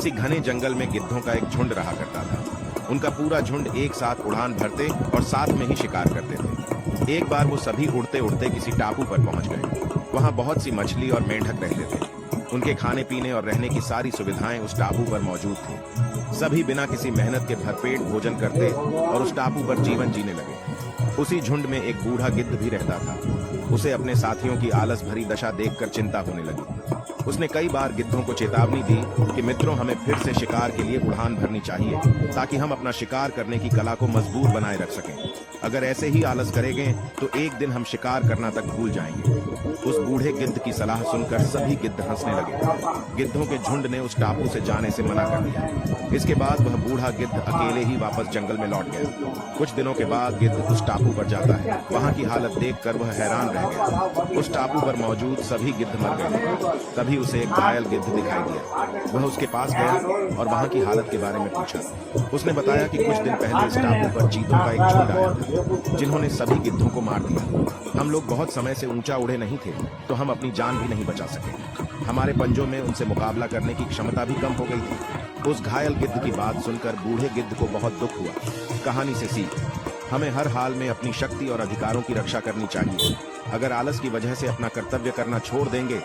किसी घने जंगल में गिद्धों का एक झुंड रहा करता था। उनका पूरा झुंड एक साथ उड़ान भरते और साथ में ही शिकार करते थे। एक बार वो सभी उड़ते उड़ते किसी टापू पर पहुंच गए। वहां बहुत सी मछली और मेंढक रहते थे। उनके खाने पीने और रहने की सारी सुविधाएं उस टापू पर मौजूद थी। सभी बिना किसी मेहनत के भरपेट भोजन करते और उस टापू पर जीवन जीने लगे। उसी झुंड में एक बूढ़ा गिद्ध भी रहता था। उसे अपने साथियों की आलस भरी दशा देखकर चिंता होने लगी। उसने कई बार गिद्धों को चेतावनी दी कि मित्रों, हमें फिर से शिकार के लिए उड़ान भरनी चाहिए ताकि हम अपना शिकार करने की कला को मजबूत बनाए रख सकें। अगर ऐसे ही आलस करेंगे तो एक दिन हम शिकार करना तक भूल जाएंगे। उस बूढ़े गिद्ध की सलाह सुनकर सभी गिद्ध हंसने लगे। गिद्धों के झुंड ने उस टापू से जाने से मना कर दिया। इसके बाद वह बूढ़ा गिद्ध अकेले ही वापस जंगल में लौट गया। कुछ दिनों के बाद गिद्ध उस टापू पर जाता है। वहां की हालत देखकर वह हैरान रह गया। उस टापू पर मौजूद सभी गिद्ध मर गए। तभी उसे एक घायल गिद्ध दिखाई दिया। वह उसके पास गया और वहां की हालत के बारे में पूछा। उसने बताया कि कुछ दिन पहले इस टापू पर चीतों का एक झुंड आया था, जिन्होंने सभी गिद्धों को मार दिया। हम लोग बहुत समय से ऊंचा उड़े नहीं थे, तो हम अपनी जान भी नहीं बचा सके। हमारे पंजों में उनसे मुकाबला करने की क्षमता भी कम हो गई थी। उस घायल गिद्ध की बात सुनकर बूढ़े गिद्ध को बहुत दुख हुआ। कहानी से सीख, हमें हर हाल में अपनी शक्ति और अधिकारों की रक्षा करनी चाहिए। अगर आलस की वजह से अपना कर्तव्य करना छोड़ देंगे